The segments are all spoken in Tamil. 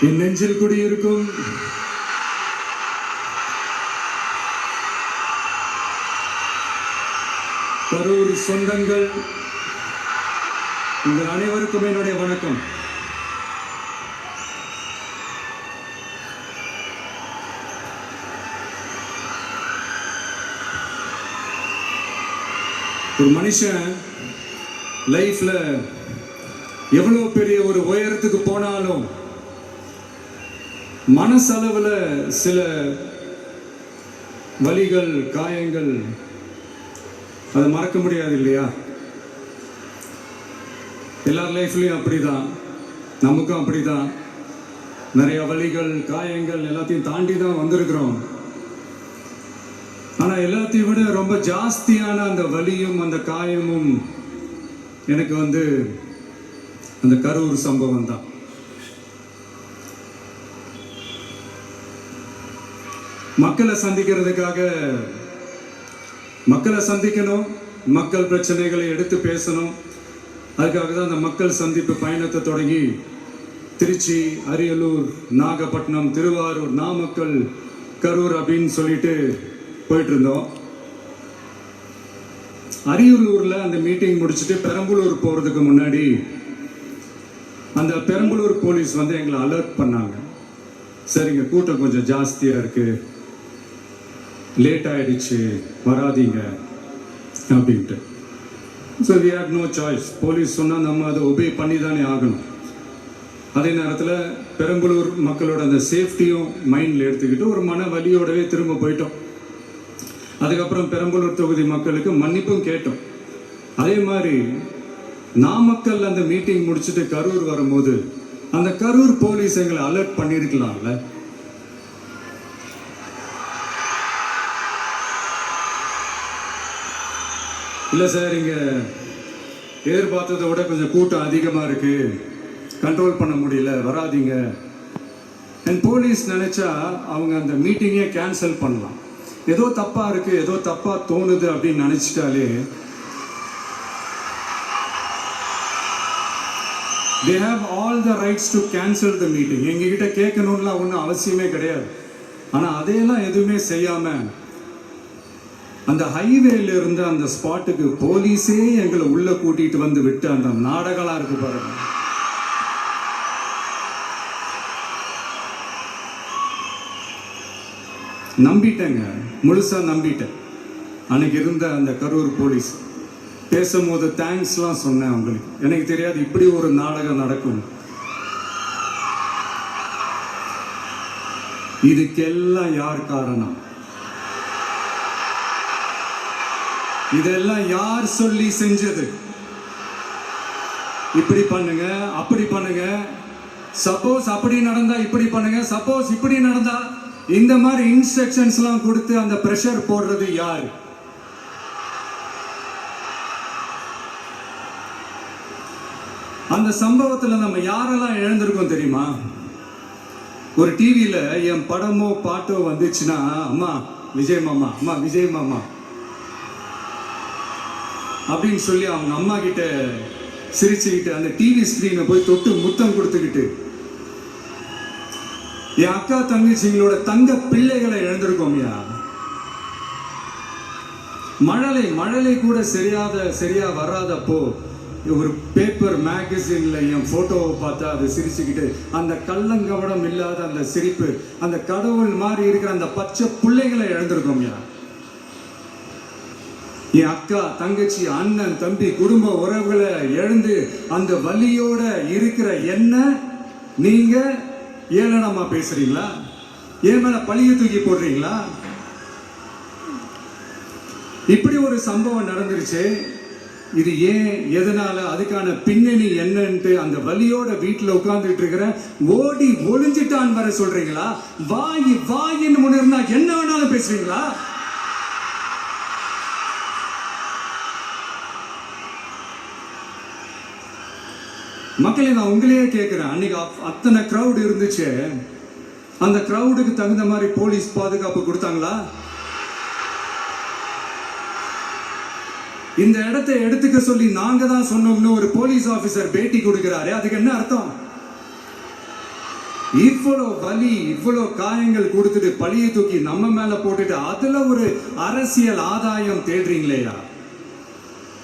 என் நெஞ்சில் குடியிருக்கும் கரூர் சொந்தங்கள், உங்கள் அனைவருக்கும் என்னுடைய வணக்கம். ஒரு மனுஷன் லைஃப்ல எவ்வளவு பெரிய ஒரு உயரத்துக்கு போனாலும் மனசளவுல சில வலிகள், காயங்கள், அதை மறக்க முடியாது இல்லையா? எல்லார் லைஃப்லையும் அப்படிதான், நமக்கும் அப்படிதான். நிறைய வலிகள், காயங்கள் எல்லாத்தையும் தாண்டி தான் வந்திருக்கிறோம். ஆனா எல்லாத்தையும் விட ரொம்ப ஜாஸ்தியான அந்த வலியும் அந்த காயமும் எனக்கு அந்த கரூர் சம்பவம் தான். மக்களை சந்திக்கிறதுக்காக, மக்களை சந்திக்கணும், மக்கள் பிரச்சனைகளை எடுத்து பேசணும். அதுக்காக தான் அந்த மக்கள் சந்திப்பு பயணத்தை தொடங்கி திருச்சி, அரியலூர், நாகப்பட்டினம், திருவாரூர், நாமக்கல், கரூர் அப்படின்னு சொல்லிட்டு போயிட்டு இருந்தோம். அரியலூர்ல அந்த மீட்டிங் முடிச்சுட்டு பெரம்பலூர் போறதுக்கு முன்னாடி அந்த பெரம்பலூர் போலீஸ் எங்களை அலர்ட் பண்ணாங்க. சரிங்க, கூட்டம் கொஞ்சம் ஜாஸ்தியா இருக்கு, லேட் ஆயிடுச்சு, வராதீங்க அப்படின்ட்டு. So we had no choice. Police சொன்னால் நம்ம அதை ஒபே பண்ணி தானே ஆகணும். அதே நேரத்தில் பெரம்பலூர் மக்களோட அந்த சேஃப்டியும் மைண்டில் எடுத்துக்கிட்டு ஒரு மன வலியோடவே திரும்ப போயிட்டோம். அதுக்கப்புறம் பெரம்பலூர் தொகுதி மக்களுக்கு மன்னிப்பும் கேட்டோம். அதே மாதிரி நாமக்கல் அந்த மீட்டிங் முடிச்சுட்டு கரூர் வரும்போது அந்த கரூர் போலீஸ் எங்களை அலர்ட் பண்ணியிருக்கலாம்ல. இல்லை சார், இங்கே எதிர்பார்த்ததை விட கொஞ்சம் கூட்டம் அதிகமாக இருக்கு, கண்ட்ரோல் பண்ண முடியல, வராதிங்க. அண்ட் போலீஸ் நினைச்சா அவங்க அந்த மீட்டிங்கே கேன்சல் பண்ணலாம். ஏதோ தப்பா இருக்கு, ஏதோ தப்பா தோணுது அப்படின்னு நினைச்சிட்டாலே they have all the rights to cancel the meeting. எங்ககிட்ட கேட்கணும்லாம் ஒன்றும் அவசியமே கிடையாது. ஆனால் அதையெல்லாம் எதுவுமே செய்யாம அந்த ஹைவேல இருந்து அந்த ஸ்பாட்டுக்கு போலீஸே எங்களை உள்ள கூட்டிட்டு வந்து விட்டு அந்த நாடகம்லாம் இருக்கு பாருங்க. நம்பிட்டேங்க, முழுசா நம்பிட்டேன். அன்னைக்கு இருந்த அந்த கரூர் போலீஸ் பேசும்போது தேங்க்ஸ்லாம் சொன்னேன் அவங்களுக்கு. எனக்கு தெரியாது இப்படி ஒரு நாடகம் நடக்கும். இதுக்கெல்லாம் யார் காரணம்? இதெல்லாம் யார் சொல்லி செஞ்சது? இப்படி பண்ணுங்க, அப்படி பண்ணுங்க, சப்போஸ் அப்படி நடந்தா இப்படி பண்ணுங்க, சப்போஸ் இப்படி நடந்தா இந்த மாதிரி இன்ஸ்ட்ரக்ஷன்ஸ்லாம் கொடுத்து அந்த பிரஷர் போடுறது யார்? அந்த சம்பவத்தில் நம்ம யாரெல்லாம் இழந்திருக்கோம் தெரியுமா? ஒரு டிவியில என் படமோ பாட்டோ வந்துச்சுன்னா, அம்மா விஜய் மாமா, அம்மா விஜய் மாமா அப்படின்னு சொல்லி அவங்க அம்மா கிட்ட சிரிச்சுக்கிட்டு அந்த டிவி ஸ்கிரீனை போய் தொட்டு முத்தம் கொடுத்துக்கிட்டு என் அக்கா தங்கச்சிங்களோட தங்க பிள்ளைகளை இழந்திருக்கோம்யா. மழலை கூட சரியா வராதப்போ ஒரு பேப்பர் மேகசின்ல என் போட்டோவை பார்த்தா அதை சிரிச்சுக்கிட்டு அந்த கள்ளங்கவடம் இல்லாத அந்த சிரிப்பு, அந்த கடவுள் மாதிரி இருக்கிற அந்த பச்சை பிள்ளைகளை இழந்திருக்கோம்யா. என் அக்கா தங்கச்சி, அண்ணன், தம்பி, குடும்ப உறவுகளை இழந்து அந்த வலியோட இருக்கிற என்ன நீங்க ஏளனமா பேசுறீங்களா? என் மேல பழிய தூக்கி போடுறீங்களா? இப்படி ஒரு சம்பவம் நடந்துருச்சு. இது ஏன், எதனால, அதுக்கான பின்னணி என்னன்ட்டு அந்த வலியோட வீட்டுல உட்கார்ந்துட்டு இருக்கிற ஓடி ஒளிஞ்சிட்டான் வர சொல்றீங்களா? வாயின்னு முன்ன இருந்தா என்ன வேணாலும் பேசுறீங்களா? மக்களை நான் உங்களையே கேட்கிறேன், அன்னைக்கு அத்தனை கிரௌட் இருந்துச்சு, அந்த கிரௌடுக்கு தகுந்த மாதிரி போலீஸ் பாதுகாப்பு கொடுத்தாங்களா? இந்த இடத்தை எடுத்துக்க சொல்லி நாங்க தான் சொன்னோம்னு ஒரு போலீஸ் ஆபீசர் பேட்டி கொடுக்கிறாரு. அதுக்கு என்ன அர்த்தம்? இவ்வளவு வலி, இவ்வளவு காயங்கள் கொடுத்துட்டு பழியை தூக்கி நம்ம மேல போட்டுட்டு அதுல ஒரு அரசியல் ஆதாயம் தேடுறீங்களேயா?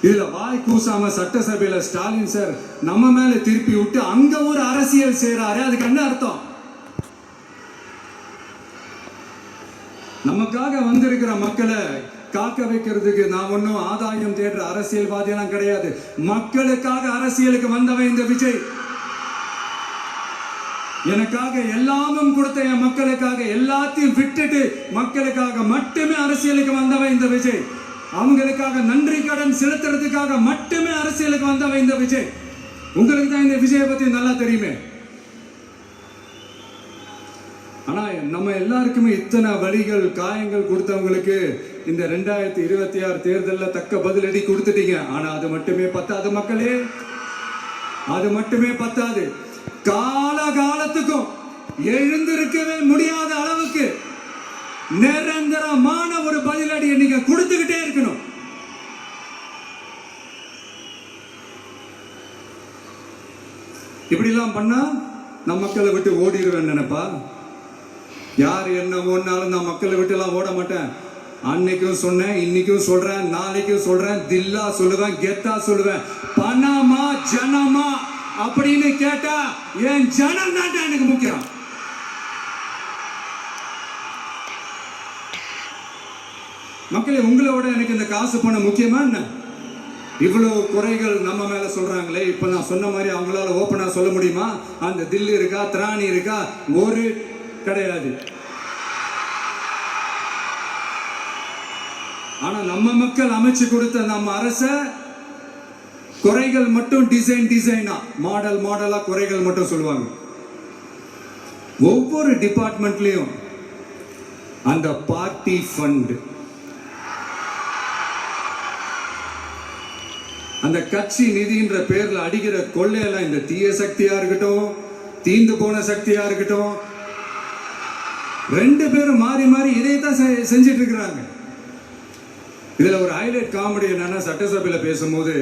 இதுல வாய் கூசாம சட்டசபையில ஸ்டாலின் சார் நம்ம மேல திருப்பி விட்டு அங்க ஒரு அரசியல் செய்யறாரு. அதுக்கு என்ன அர்த்தம்? நமக்காக வந்திருக்கிற மக்களை காக்க வைக்கிறதுக்கு நான் ஒன்னும் ஆதாயம் தேடுற அரசியல்வாதியெல்லாம் கிடையாது. மக்களுக்காக அரசியலுக்கு வந்தவன் இந்த விஜய். எனக்காக எல்லாமும் கொடுத்த என் மக்களுக்காக எல்லாத்தையும் விட்டுட்டு மக்களுக்காக மட்டுமே அரசியலுக்கு வந்தவன் இந்த விஜய். அவங்களுக்காக நன்றி கடன் செலுத்துறதுக்காக மட்டுமே அரசியலுக்கு வந்தவன் இந்த விஜய். உங்களுக்கு தான் இந்த விஜயை பத்தி நல்லா தெரியுமே. ஆனா நம்ம எல்லாருக்குமே இத்தனை வலிகள் காயங்கள் கொடுத்தவங்களுக்கு இந்த 2026 தேர்தலில் தக்க பதிலடி கொடுத்துட்டீங்க. ஆனா அது மட்டுமே பத்தாது மக்களே, அது மட்டுமே பத்தாது. காலகாலத்துக்கும் எழுந்திருக்கவே முடியாத அளவுக்கு நிரந்தரமான ஒரு பதிலடியை நீங்க கொடுத்துக்கிட்டே இருக்கணும். இப்படி எல்லாம் பண்ணா நம்ம மக்களை விட்டு ஓடிடுவேன் நினைப்பா? யார் என்ன ஓடினாலும் நான் மக்களை விட்டு எல்லாம் ஓட மாட்டேன். அன்னைக்கும் சொன்னேன், இன்னைக்கும் சொல்றேன், நாளைக்கும் சொல்றேன், தில்லா சொல்லுவேன், கெத்தா சொல்லுவேன். பணமா ஜனமா அப்படின்னு கேட்டா என் ஜனம் தான் எனக்கு முக்கியம். மக்களே, உங்களோட எனக்கு இந்த காசு பணம் முக்கியமா என்ன? இவ்வளவு குறைகள் நம்ம மேல சொல்றாங்களே, இப்ப நான் சொன்ன மாதிரி அவங்களால ஓப்பனா சொல்ல முடியுமா? அந்த தில்லு இருக்கா, திராணி இருக்கா? ஒரு கிடையாது. ஆனா நம்ம மக்கள் அமைச்சு கொடுத்த நம்ம அரச குறைகள் மட்டும் டிசைனா மாடல் மாடலா குறைகள் மட்டும் சொல்லுவாங்க. ஒவ்வொரு டிபார்ட்மெண்ட்லயும் அந்த பார்ட்டி ஃபண்ட், அந்த கட்சி நிதின்ற பேர்ல அடிக்கிற கொள்ளையெல்லாம் இந்த தீய சக்தியா இருக்கட்டும், தீந்து போன சக்தியா இருக்கட்டும், ரெண்டு பேரும் மாறி மாறி இதை தான் செஞ்சிட்டு இருக்கிறாங்க. இதுல ஒரு ஹைலைட் காமெடி என்னன்னா, சட்டசபையில பேசும்போது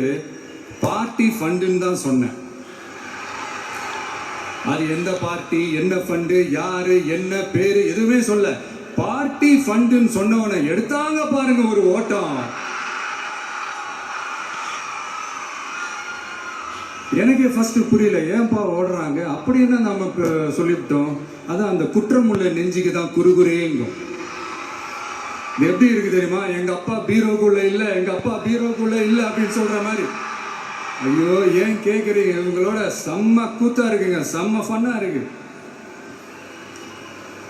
பார்ட்டி ஃபண்டுன்னு தான் சொன்னேன். அது எந்த பார்ட்டி, என்ன ஃபண்டு, யாரு, என்ன பேரு எதுவுமே சொல்ல. பார்ட்டி ஃபண்டுன்னு சொன்னவனை எடுத்தாங்க பாருங்க ஒரு ஓட்டம். எனக்கு ஃபர்ஸ்ட் புரியல, ஏன்பா ஓடுறாங்க அப்படின்னு நமக்கு சொல்லிவிட்டோம். அதான் அந்த குற்றமுள்ள நெஞ்சுக்கு தான் குறுகுறேங்கும். எப்படி இருக்கு தெரியுமா? எங்க அப்பா பீரோக்குள்ள இல்ல, எங்க அப்பா பீரோக்குள்ள இல்ல அப்படின்னு சொல்ற மாதிரி. ஐயோ, ஏன் கேக்குறீங்க? இவங்களோட செம்ம கூத்தா இருக்குங்க, செம்ம ஃபன்னா இருக்கு.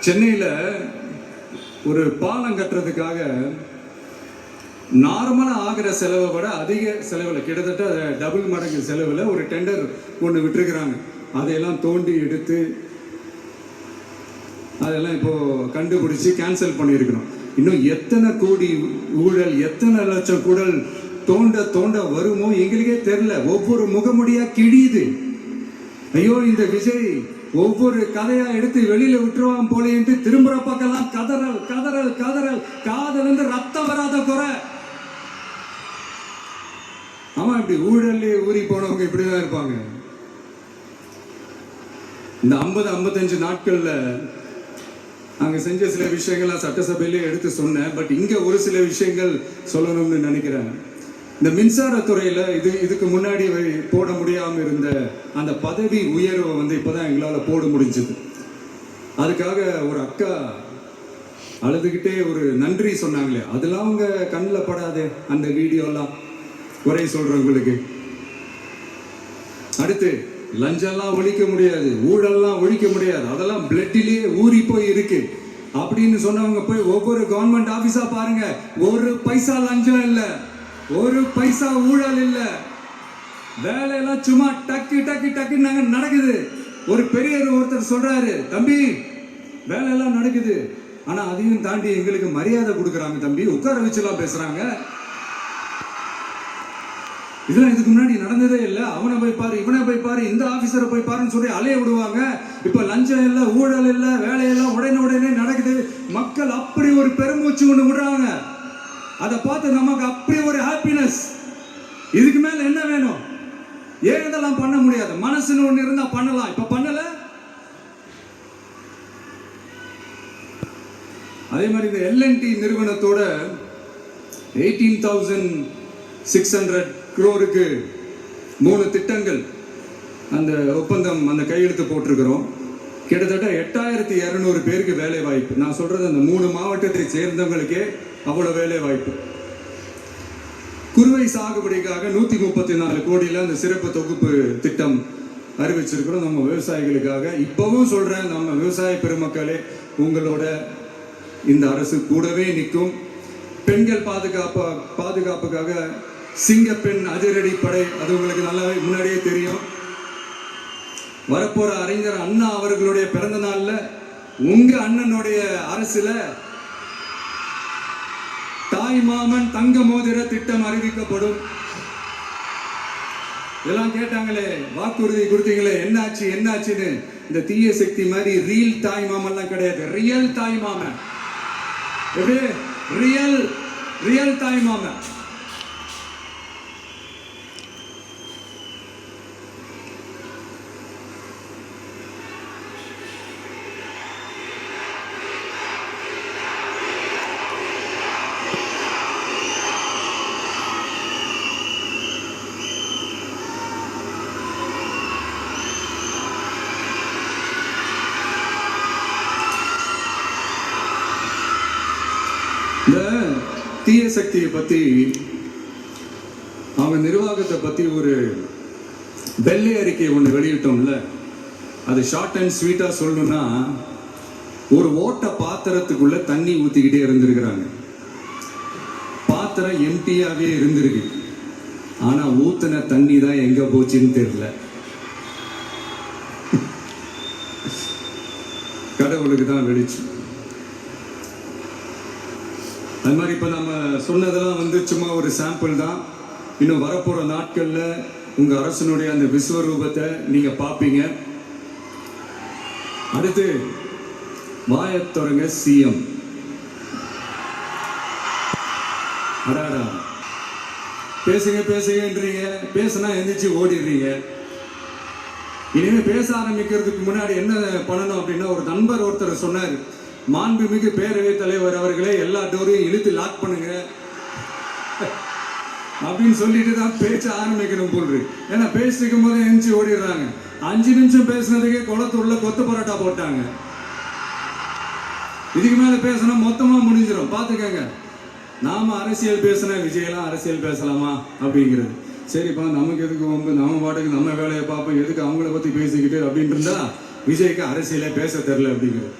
சென்னையில ஒரு பாலம் கட்டுறதுக்காக நார்மலா ஆகிற செலவை விட அதிக செலவில், கிட்டத்தட்ட டபுள் மடங்கு செலவில் ஒரு டெண்டர் ஒன்று விட்டுருக்குறாங்க. அதையெல்லாம் தோண்டி எடுத்து அதெல்லாம் இப்போ கண்டுபிடிச்சு கேன்சல் பண்ணியிருக்கிறோம். இன்னும் எத்தனை கோடி ஊழல், எத்தனை லட்சம் குடல் தோண்ட தோண்ட வருமோ எங்களுக்கே தெரியல. ஒவ்வொரு முகமுடியா கிழியுது. ஐயோ, இந்த விஜய் ஒவ்வொரு கதையா எடுத்து வெளியில விட்டுருவான் போலேன்ட்டு திரும்புற பக்கம்லாம் கதறல் கதறல் கதறல், காதல் வந்து ரத்தம் வராத குறை. ஆமா, இப்படி ஊழல் ஊறி போனவங்க இப்படிதான் இருப்பாங்க. இந்த 50-55 நாட்கள்ல அங்க செஞ்ச சில விஷயங்கள் சட்டசபையிலே எடுத்து சொன்னேன். பட் இங்க ஒரு சில விஷயங்கள் சொல்லணும்னு நினைக்கிறேன். இந்த மின்சாரத்துறையில இதுக்கு முன்னாடி போட முடியாம இருந்த அந்த பதவி உயர்வை வந்து இப்பதான் எங்களால போட முடிஞ்சது. அதுக்காக ஒரு அக்கா அழுதுகிட்டே ஒரு நன்றி சொன்னாங்களே, அதெல்லாம் அவங்க கண்ணில் படாதே அந்த வீடியோலாம் குறை சொல்றவங்களுக்கு. அடுத்து லஞ்சம்லாம் ஒழிக்க முடியாது, ஊழல்லாம் ஒழிக்க முடியாது, அதெல்லாம் பிளட்டிலேயே ஊறி போய் இருக்கு அப்படின்னு சொன்னவங்க போய் ஒவ்வொரு கவர்மெண்ட் ஆபீஸா பாருங்க. ஒரு பைசா லஞ்சம் இல்ல, ஒரு பைசா ஊழல் இல்ல. வேலையெல்லாம் சும்மா டக்கு டக்கு டக்கு நாங்க நடக்குது. ஒரு பெரியவர் ஒருத்தர் சொல்றாரு, தம்பி வேலையெல்லாம் நடக்குது, ஆனா அதையும் தாண்டி எங்களுக்கு மரியாதை கொடுக்குறாங்க தம்பி, உட்கார வச்சுலாம் பேசுறாங்க. இதெல்லாம் இதுக்கு முன்னாடி நடந்ததே இல்லை. அவனை போய் பாரு, இவனை போய் பாரு, இந்த ஆபீசரை போய் பாருன்னு சொல்லி அலைய விடுவாங்க. இப்ப லஞ்சம் இல்லை, ஊழல் இல்லை, வேலையெல்லாம் உடனே நடக்குது. மக்கள் அப்படி ஒரு பெருமூச்சு ஒண்ணு விடுறாங்க. அதை பார்த்து நமக்கு அப்படி ஒரு ஹாப்பினஸ். இதுக்கு மேல என்ன வேணும்? ஏன் இதெல்லாம் பண்ண முடியாது? மனசுன்னு ஒண்ணு இருந்தா பண்ணலாம். இப்ப பண்ணல. அதே மாதிரி இந்த எல்என்டி நிறுவனத்தோட 18,600 crore 3 திட்டங்கள் அந்த ஒப்பந்தம் அந்த கையெழுத்து போட்டிருக்கிறோம். கிட்டத்தட்ட 8,200 பேருக்கு வேலை வாய்ப்பு. நான் சொல்றது அந்த 3 மாவட்டத்தை சேர்ந்தவங்களுக்கே அவ்வளவு வேலை வாய்ப்பு. குறுவை சாகுபடிக்காக 134 கோடியில் அந்த சிறப்பு தொகுப்பு திட்டம் அறிவிச்சிருக்கிறோம் நம்ம விவசாயிகளுக்காக. இப்பவும் சொல்றேன், நம்ம விவசாய பெருமக்களே, உங்களோட இந்த அரசு கூடவே நிற்கும். பெண்கள் பாதுகாப்புக்காக சிங்கப்பெண் அதிரடி படை, அது உங்களுக்கு நல்லாவே முன்னாடியே தெரியும். வரப்போற அறிஞர் அண்ணா அவர்களுடைய பிறந்த நாள்ல உங்க அண்ணனுடைய அரசுல தாய் மாமன் தங்க மோதிர திட்டம் அறிவிக்கப்படும். இதெல்லாம் கேட்டாங்களே, வாக்குறுதி கொடுத்தீங்களே, என்னாச்சு என்னாச்சுன்னு. இந்த தீய சக்தி மாதிரி ரியல் தாய் மாமன்லாம் கிடையாது, ரியல் தாய் மாமன். எப்படி? ரியல் தாய் மாமன். இந்த தீய சக்தியை பத்தி, அவங்க நிர்வாகத்தை பத்தி ஒரு வெள்ளை அறிக்கை ஒன்று வெளியிட்டோம்ல, அது ஷார்ட் அண்ட் ஸ்வீட்டா சொல்லணும்னா, ஒரு ஓட்ட பாத்திரத்துக்குள்ள தண்ணி ஊத்திக்கிட்டே இருந்திருக்கிறாங்க. பாத்திரம் எம்டியாவே இருந்திருக்கு, ஆனா ஊத்தின தண்ணி தான் எங்க போச்சுன்னு தெரியல. கடவுளுக்கு தான் வெளிச்சு. அது மாதிரி இப்போ நம்ம சொன்னதெல்லாம் சும்மா ஒரு சாம்பிள் தான். இன்னும் வரப்போகிற நாட்களில் உங்கள் அரசனுடைய அந்த விஸ்வரூபத்தை நீங்கள் பார்ப்பீங்க. அடுத்து வாயத்தொடங்க சிஎம். அடாடா, பேசுங்கன்றீங்க, பேசுனா எந்திரிச்சு ஓடிடுறீங்க. இனிமேல் பேச ஆரம்பிக்கிறதுக்கு முன்னாடி என்ன பண்ணணும் அப்படின்னா, ஒரு நண்பர் ஒருத்தர் சொன்னார், மாண்புமிகு பேரவைத் தலைவர் அவர்களே, எல்லா டோரையும் இழுத்து லாக் பண்ணுங்க அப்படின்னு சொல்லிட்டு தான் பேச்ச ஆரம்பிக்கணும் போல். ஏன்னா பேசிக்கும் போது எந்திச்சு ஓடிடுறாங்க. 5 நிமிஷம் பேசுனதுக்கே குளத்தூர்ல கொத்து பரோட்டா போட்டாங்க. இதுக்கு மேல பேசினா மொத்தமா முடிஞ்சிடும், பாத்துக்கங்க. நாம அரசியல் பேசினா விஜயெல்லாம் அரசியல் பேசலாமா அப்படிங்கிறது. சரிப்பா, நமக்கு எதுக்கு வந்து நம்ம பாட்டுக்கு நம்ம வேலையை பார்ப்போம், எதுக்கு அவங்கள பத்தி பேசிக்கிட்டு அப்படின்னு இருந்தா விஜய்க்கு அரசியலே பேச தெரியல அப்படிங்கிறது.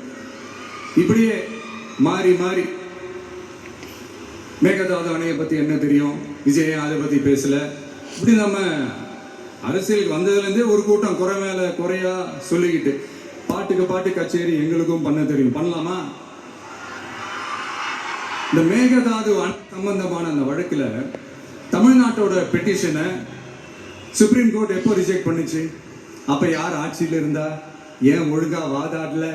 இப்படியே மாறி மாறி மேகதாது அணையை பத்தி என்ன தெரியும், விஜய் அதை பத்தி பேசல. இப்படி நம்ம அரசியலுக்கு வந்ததுலேருந்தே ஒரு கூட்டம் குறை மேல குறையா சொல்லிக்கிட்டு, பாட்டுக்கு பாட்டு கச்சேரி எங்களுக்கும் பண்ண தெரியும், பண்ணலாமா? இந்த மேகதாது சம்பந்தமான அந்த வழக்குல தமிழ்நாட்டோட பெட்டிஷனை சுப்ரீம் கோர்ட் எப்போ ரிஜெக்ட் பண்ணுச்சு? அப்ப யார் ஆட்சியில் இருந்தா? ஏன் ஒழுங்கா வாதாடல?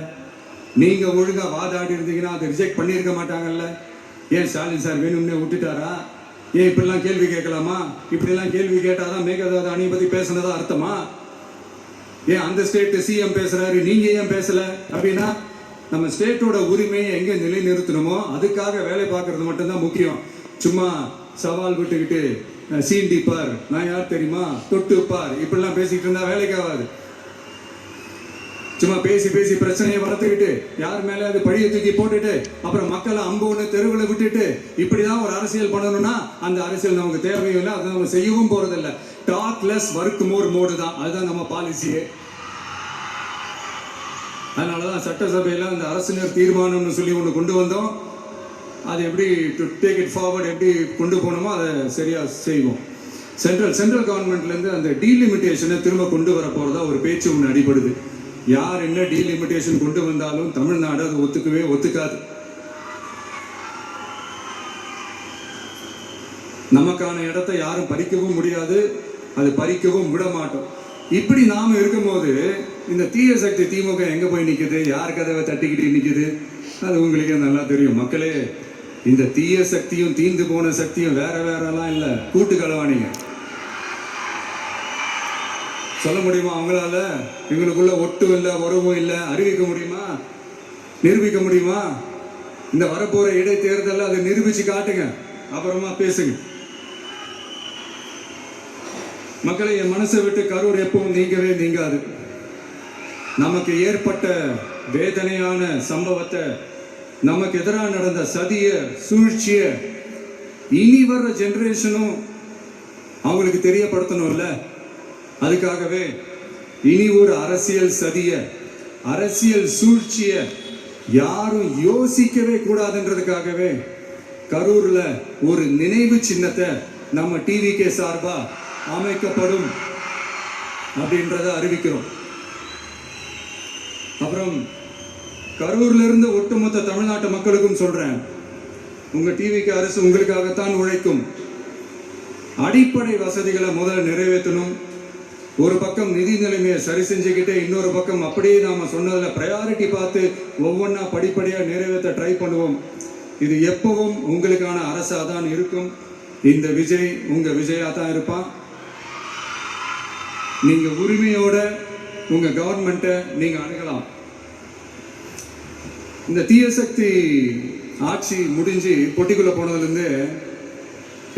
நீங்க ஒழுங்கா வாதாடி இருந்தீங்கன்னா அதை ரிஜெக்ட் பண்ணியிருக்க மாட்டாங்கல்ல. ஏன் ஸ்டாலின் சார் வேணும்னே விட்டுட்டாரா? ஏன் இப்படிலாம் கேள்வி கேட்கலாமா? இப்படிலாம் கேள்வி கேட்டாதான் மேகதாது அணையை பத்தி பேசுனதா அர்த்தமா? ஏன் அந்த ஸ்டேட் சிஎம் பேசுறாரு, நீங்க ஏன் பேசல? அப்படின்னா நம்ம ஸ்டேட்டோட உரிமையை எங்க நிலைநிறுத்தணுமோ அதுக்காக வேலை பார்க்கறது மட்டும்தான் முக்கியம். சும்மா சவால் விட்டுக்கிட்டு சீண்டி பார், நான் யார் தெரியுமா, தொட்டு பார், இப்படிலாம் பேசிக்கிட்டு இருந்தா வேலைக்கு ஆகாது. சும்மா பேசி பேசி பிரச்சனையை வளர்த்துக்கிட்டு யார் மேலே அது பழியை தூக்கி போட்டுட்டு அப்புறம் மக்களை அம்புன்னு தெருவில் விட்டுட்டு இப்படிதான் ஒரு அரசியல் பண்ணணும்னா அந்த அரசியல் நமக்கு தேவையும் இல்லை, அதை நம்ம செய்யவும் போறதில்லை. Talk less work more mode தான், அதுதான் நம்ம பாலிசியே. அதனாலதான் சட்டசபையில் அந்த அரசினர் தீர்மானம்னு சொல்லி ஒன்று கொண்டு வந்தோம். அது எப்படி டு டேக் இட் ஃபார்வர்ட், எப்படி கொண்டு போகணுமோ அதை சரியா செய்வோம். சென்ட்ரல் கவர்மெண்ட்லேருந்து அந்த டீலிமிட்டேஷனை திரும்ப கொண்டு வர போறதா ஒரு பேச்சு ஒன்று அடிபடுது. யார் என்ன டீலிமிட்டேஷன் கொண்டு வந்தாலும் தமிழ்நாடு அது ஒத்துக்காது. நமக்கான இடத்தை யாரும் பறிக்கவும் முடியாது, அது பறிக்கவும் விட மாட்டோம். இப்படி நாம இருக்கும்போது இந்த தீய சக்தி திமுக எங்க போய் நிக்குது, யார் கதவை தட்டிக்கிட்டு நிக்குது, அது உங்களுக்கே நல்லா தெரியும். மக்களே, இந்த தீய சக்தியும் தீந்து போன சக்தியும் வேற வேறலாம் இல்லை, கூட்டு களவாணிங்க. சொல்ல முடியுமா அவங்களால? இவங்களுக்குள்ள ஒட்டும் இல்லை, உறவும் இல்லை, அறிவிக்க முடியுமா? நிரூபிக்க முடியுமா? இந்த வரப்போற இடைத்தேர்தல் அதை நிரூபிச்சு காட்டுங்க, அப்புறமா பேசுங்க. மக்களை, என் மனசை விட்டு கரூர் எப்பவும் நீங்கவே நீங்காது. நமக்கு ஏற்பட்ட வேதனையான சம்பவத்தை, நமக்கு எதிராக நடந்த சதிய சூழ்ச்சிய இனி வர்ற ஜெனரேஷனும் அவங்களுக்கு தெரியப்படுத்தணும்ல. அதுக்காகவே இனி ஒரு அரசியல் சதிய, அரசியல் சூழ்ச்சிய யாரும் யோசிக்கவே கூடாதுன்றதுக்காகவே கரூர்ல ஒரு நினைவு சின்னத்தை நம்ம டிவிகே சார்பா அமைக்கப்படும் அப்படின்றத அறிவிக்கிறோம். அப்புறம் கரூர்ல இருந்து ஒட்டுமொத்த தமிழ்நாட்டு மக்களுக்கும் சொல்றேன், உங்க டிவிக்கு அரசு உங்களுக்காகத்தான் உழைக்கும். அடிப்படை வசதிகளை முதல்ல நிறைவேற்றணும். ஒரு பக்கம் நிதி நிலைமையை சரி செஞ்சுக்கிட்டு, இன்னொரு பக்கம் அப்படியே நாம சொன்னதுல ப்ரையாரிட்டி பார்த்து ஒவ்வொன்றா படிப்படியா நிறைவேற்ற ட்ரை பண்ணுவோம். இது எப்பவும் உங்களுக்கான அரசா தான் இருக்கும். இந்த விஜய் உங்க விஜயா தான் இருப்பான். நீங்க உரிமையோட உங்க கவர்மெண்ட்டை நீங்க அணுகலாம். இந்த தீய சக்தி ஆட்சி முடிஞ்சு பொட்டிக்குள்ள போனதுல இருந்து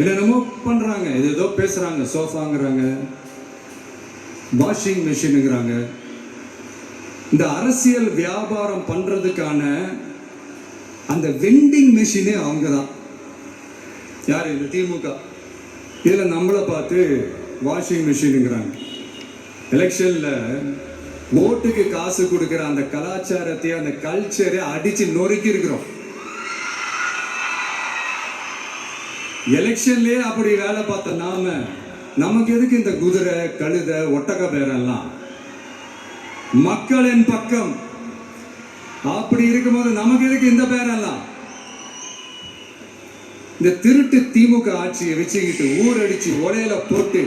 என்னென்னமோ பண்றாங்க, ஏதோ பேசுறாங்க, சோஃபாங்கிறாங்க, வாஷிங் மிஷினுங்கிறாங்க. இந்த அரசியல் வியாபாரம் பண்றதுக்கான அந்த வெண்டிங் மிஷினே அவங்க தான். யாரு? இந்த திமுக. இதுல நம்மளை பார்த்து வாஷிங் மிஷினுங்கிறாங்க. எலெக்ஷன்ல ஓட்டுக்கு காசு கொடுக்கிற அந்த கலாச்சாரத்தை, அந்த கல்ச்சரை அடிச்சு நொறுக்கி இருக்கிறோம். எலெக்ஷன்லயே அப்படி வேலை பார்த்த நாம, நமக்கு எதுக்கு இந்த குதிரை, கழுதை, ஒட்டக பேரெல்லாம்? மக்களின் பக்கம் அப்படி இருக்கும்போது நமக்கு எதுக்கு இந்த பேரெல்லாம்? இந்த திருட்டு திமுக ஆட்சியை வச்சுக்கிட்டு ஊரடிச்சு ஒலையில போட்டு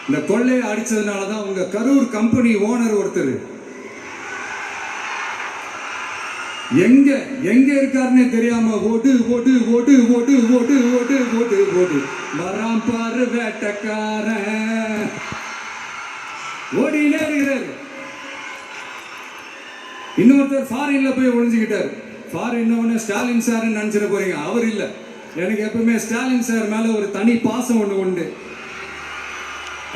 இந்த கொள்ளையை அடிச்சதுனாலதான் உங்க கரூர் கம்பெனி ஓனர் ஒருத்தர் எங்க எங்க இருக்காருன்னு தெரியாம ஓட்டு ஓட்டு ஓட்டு ஓட்டு ஓட்டு ஓட்டு ஓட்டு ஓட்டு வராம் பாரு வேட்டக்காரன் ஓடினே இருக்கிறாரு. இன்னொருத்தர் ஃபாரின்ல போய் ஒளிஞ்சுக்கிட்டாரு. ஃபாரின் ஸ்டாலின் சார் நினைச்சிட போறீங்க, அவர் இல்ல. எனக்கு எப்பவுமே ஸ்டாலின் சார் மேல ஒரு தனி பாசம் ஒண்ணு உண்டு.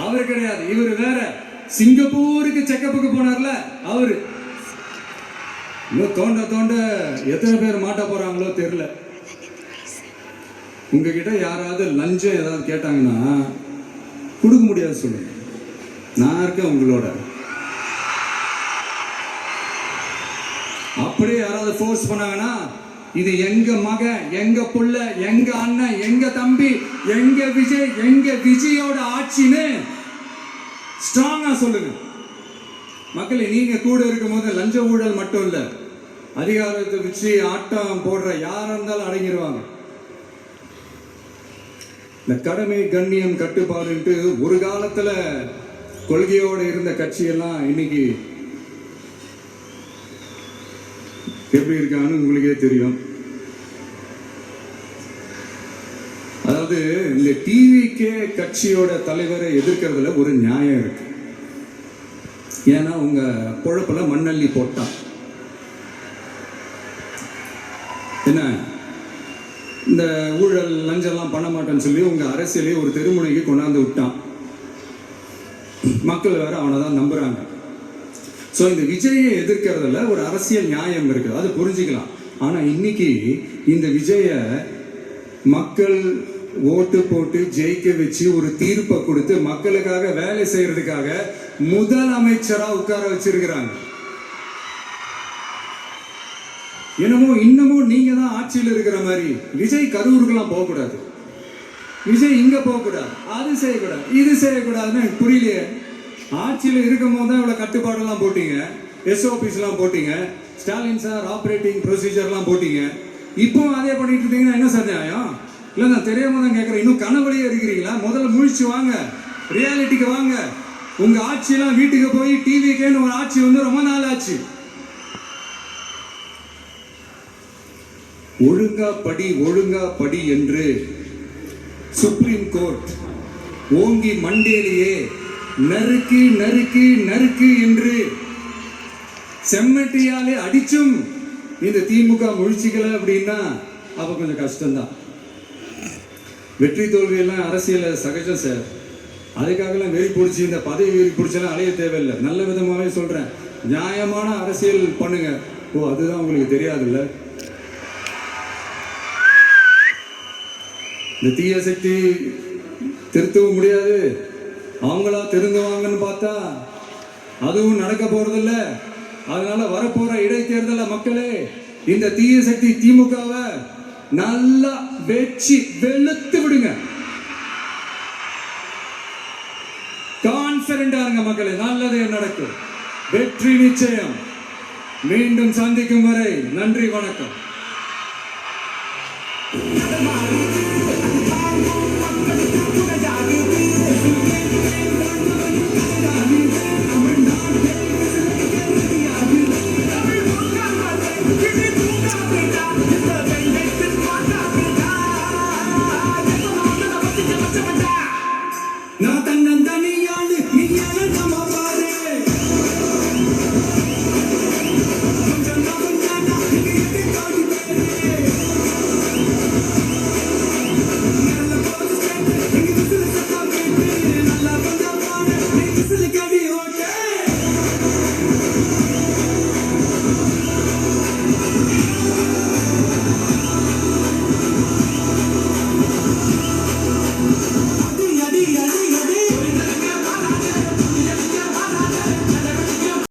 அவர் கிடையாது, இவர் வேற. சிங்கப்பூருக்கு செக்கப்புக்கு போனார்ல அவரு. இன்னும் தோண்ட தோண்ட எத்தனை பேர் மாட்ட போறாங்களோ தெரியல. உங்ககிட்ட யாராவது லஞ்சம் ஏதாவது கேட்டாங்கன்னா கொடுக்க முடியாது சொல்லுங்க, நான் இருக்கேன் உங்களோட. அப்படியே யாராவது ஃபோர்ஸ் பண்ணாங்கன்னா, இது எங்க மகன், எங்க புள்ள, எங்க அண்ணன், எங்க தம்பி, எங்க விஜய், எங்க விஜயோட ஆட்சின்னு ஸ்ட்ராங்கா சொல்லுங்க. மக்களை, நீங்க கூட இருக்கும் போது லஞ்ச ஊழல் மட்டும் இல்ல, அதிகாரத்தை வச்சு ஆட்டம் போடுற யாரா இருந்தாலும் அடங்கிடுவாங்க. இந்த கடமை, கண்ணியம், கட்டுப்பாடுன்ட்டு ஒரு காலத்துல கொள்கையோட இருந்த கட்சியெல்லாம் இன்னைக்கு எப்படி இருக்கான்னு உங்களுக்கே தெரியும். அதாவது இந்த டிவிகே கட்சியோட தலைவரை எதிர்க்கிறதுல ஒரு நியாயம் இருக்கு. ஏன்னா உங்க பொழப்புல மண்ணள்ளி போட்டான். என்ன இந்த ஊழல் லஞ்சம்லாம் பண்ண மாட்டேன்னு சொல்லி உங்க அரசியலே ஒரு தெருமுனைக்கு கொண்டாந்து விட்டான். மக்கள் வேற அவனை தான் நம்புறாங்க. ஸோ இந்த விஜயை எதிர்க்கிறதுல ஒரு அரசியல் நியாயம் இருக்குது, அது புரிஞ்சுக்கலாம். ஆனா இன்னைக்கு இந்த விஜய மக்கள் ஓட்டு போட்டு ஜெயிக்க வச்சு ஒரு தீர்ப்பை கொடுத்து மக்களுக்காக வேலை செய்யறதுக்காக முதலமைச்சரா உட்கார வச்சிருக்கிறாங்க. என்னமோ இன்னமும் நீங்க தான் ஆட்சியில் இருக்கிற மாதிரி. விஜய் கரூருக்கெல்லாம் போகக்கூடாது, விஜய் இங்க போகக்கூடாது, அது செய்யக்கூடாது, இது செய்யக்கூடாதுன்னு எனக்கு புரியலையே. ஆட்சியில் இருக்கும் போது தான் இவ்வளவு கட்டுப்பாடெல்லாம் போட்டீங்க, SOPs எல்லாம் போட்டீங்க, ஸ்டாலின் சார் ஆப்ரேட்டிங் ப்ரொசீஜர்லாம் போட்டீங்க. இப்போ அதே பண்ணிட்டு இருந்தீங்கன்னா என்ன சார் நியாயம்? இல்லை, நான் தெரியாம தான் கேட்குறேன். இன்னும் கனவுலையே இருக்கிறீங்களா? முதல்ல முழிச்சு வாங்க, ரியாலிட்டிக்கு வாங்க. உங்க ஆட்சியெல்லாம் வீட்டுக்கு போய் டிவிக்கேன்னு ஒரு ஆட்சி வந்து ரொம்ப நாள் ஆச்சு. ஒழுங்கா படி என்று சுப்ரீம் கோர்ட் ஓங்கி மண்டேலியே நறுக்கி நறுக்கி நறுக்கு என்று செம்மட்டியாலே அடிச்சும் இந்த திமுக முழிச்சிக்கல அப்படின்னா அப்ப கொஞ்சம் கஷ்டம்தான். வெற்றி தோல்வி எல்லாம் அரசியல சகஜம் சார். அதுக்காகலாம் வெறி பிடிச்சி இந்த பதவி வெறி பிடிச்செல்லாம் அலைய தேவையில்லை. நல்ல விதமாவே சொல்றேன், நியாயமான அரசியல் பண்ணுங்க. ஓ, அதுதான் உங்களுக்கு தெரியாதுல்ல. இந்த தீய சக்தி திருத்தவும் முடியாது, அவங்களா திருந்துவாங்கன்னு பார்த்தா அதுவும் நடக்க போறதில்ல. அதனால வரப்போற இடைத்தேர்தல மக்களே, இந்த தீய சக்தி திமுகவை நல்லா வெச்சி வெளுத்து விடுங்க. கான்பிடண்டா இருங்க மக்களே, நல்லதே நடக்கும், வெற்றி நிச்சயம். மீண்டும் சந்திக்கும் வரை நன்றி, வணக்கம். நான் தன்னந்தனியாளு, நீ நம்ம